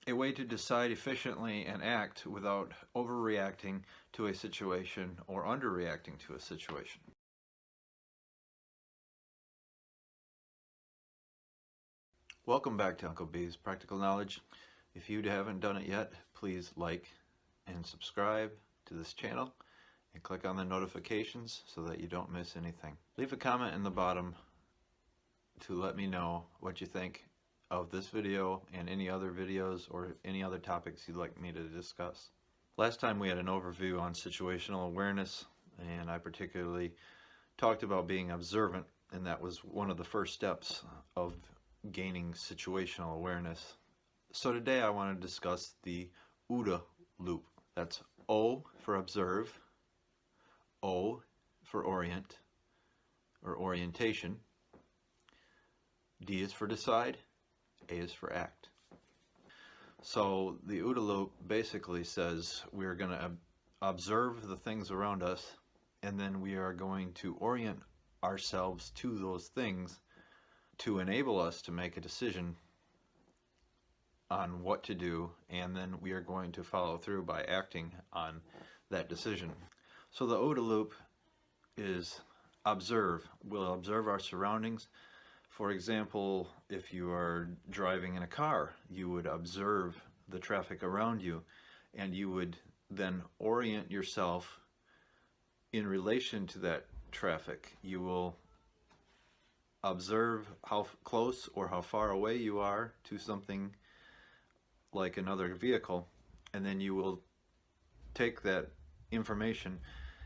a way to decide efficiently and act without overreacting to a situation or underreacting to a situation. Welcome back to Uncle B's Practical Knowledge. If you haven't done it yet, please like and subscribe to this channel and click on the notifications so that you don't miss anything. Leave a comment in the bottom to let me know what you think of this video and any other videos or any other topics you'd like me to discuss. Last time we had an overview on situational awareness, and I particularly talked about being observant, and that was one of the first steps of gaining situational awareness. So today I want to discuss the OODA loop. That's O for observe, O for orient or orientation, D is for decide, A is for act. So the OODA loop basically says we're going to observe the things around us, and then we are going to orient ourselves to those things to enable us to make a decision on what to do, and then we are going to follow through by acting on that decision. So the OODA loop is observe. We'll observe our surroundings. For example, if you are driving in a car, you would observe the traffic around you, and you would then orient yourself in relation to that traffic. You will observe how close or how far away you are to something like another vehicle, and then you will take that information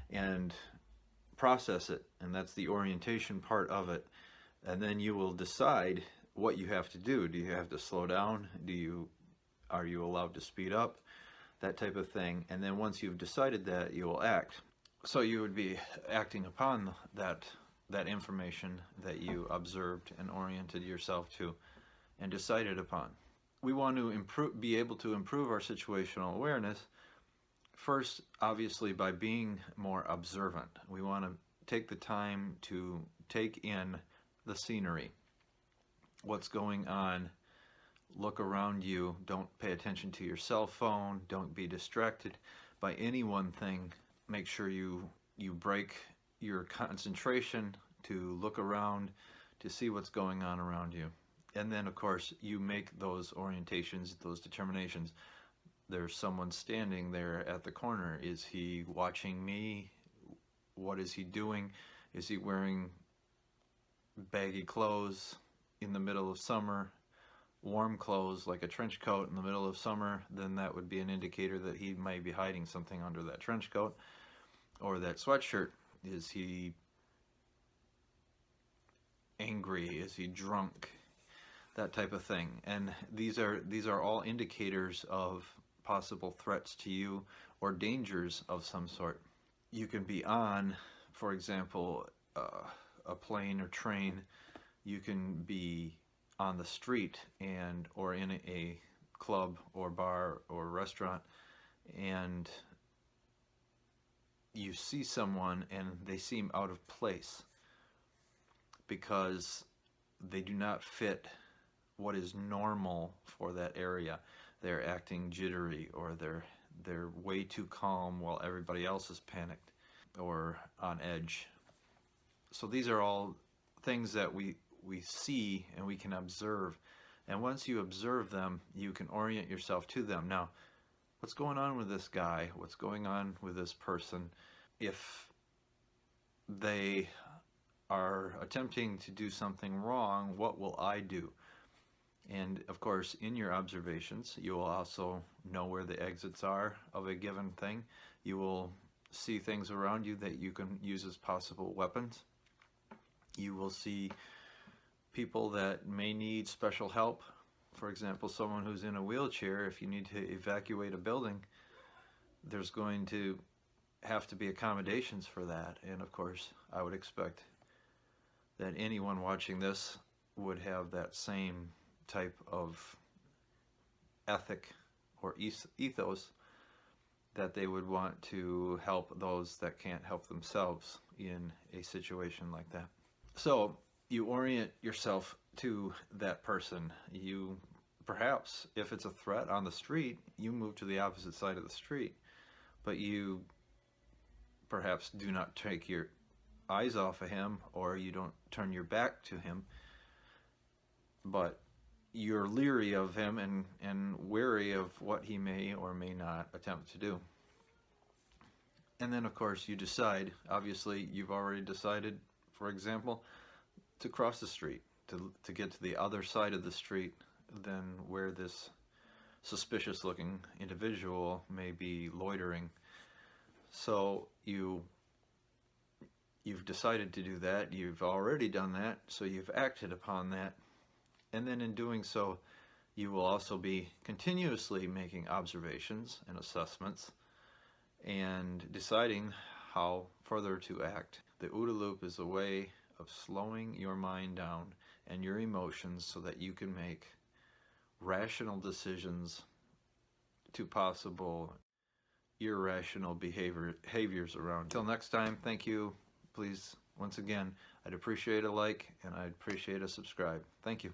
and process it, and that's the orientation part of it. And then you will decide what you have to do. Do you have to slow down? Are you allowed to speed up? That type of thing. And then once you've decided that, you will act. So you would be acting upon that information that you observed and oriented yourself to and decided upon. We want to be able to improve our situational awareness first, obviously, by being more observant. We want to take the time to take in the scenery, what's going on. Look around you. Don't pay attention to your cell phone. Don't be distracted by any one thing. Make sure you break your concentration to look around to see what's going on around you. And then, of course, you make those orientations, those determinations. There's someone standing there at the corner. Is he watching me? What is he doing? Is he wearing baggy clothes in the middle of summer, warm clothes like a trench coat in the middle of summer? Then that would be an indicator that he might be hiding something under that trench coat or that sweatshirt. Is he angry? Is he drunk? That type of thing. And these are all indicators of possible threats to you or dangers of some sort. You can be on, for example, a plane or train. You can be on the street or in a club or bar or restaurant, and you see someone and they seem out of place because they do not fit what is normal for that area. They're acting jittery, or they're way too calm while everybody else is panicked or on edge. So these are all things that we see and we can observe. And once you observe them, you can orient yourself to them. Now, what's going on with this guy? What's going on with this person? If they are attempting to do something wrong, what will I do? And of course, in your observations, you will also know where the exits are of a given thing. You will see things around you that you can use as possible weapons. You will see people that may need special help. For example, someone who's in a wheelchair. If you need to evacuate a building, there's going to have to be accommodations for that. And of course, I would expect that anyone watching this would have that same type of ethic or ethos, that they would want to help those that can't help themselves in a situation like that. So you orient yourself to that person. You perhaps if it's a threat on the street, you move to the opposite side of the street, but you perhaps do not take your eyes off of him, or you don't turn your back to him, but you're leery of him and wary of what he may or may not attempt to do. And then of course you decide, obviously you've already decided, for example, to cross the street, to get to the other side of the street than where this suspicious looking individual may be loitering. So you've decided to do that, you've already done that, so you've acted upon that, and then in doing so you will also be continuously making observations and assessments and deciding how further to act. The OODA Loop is a way of slowing your mind down and your emotions so that you can make rational decisions to possible irrational behaviors around. Until next time, thank you. Please, once again, I'd appreciate a like and I'd appreciate a subscribe. Thank you.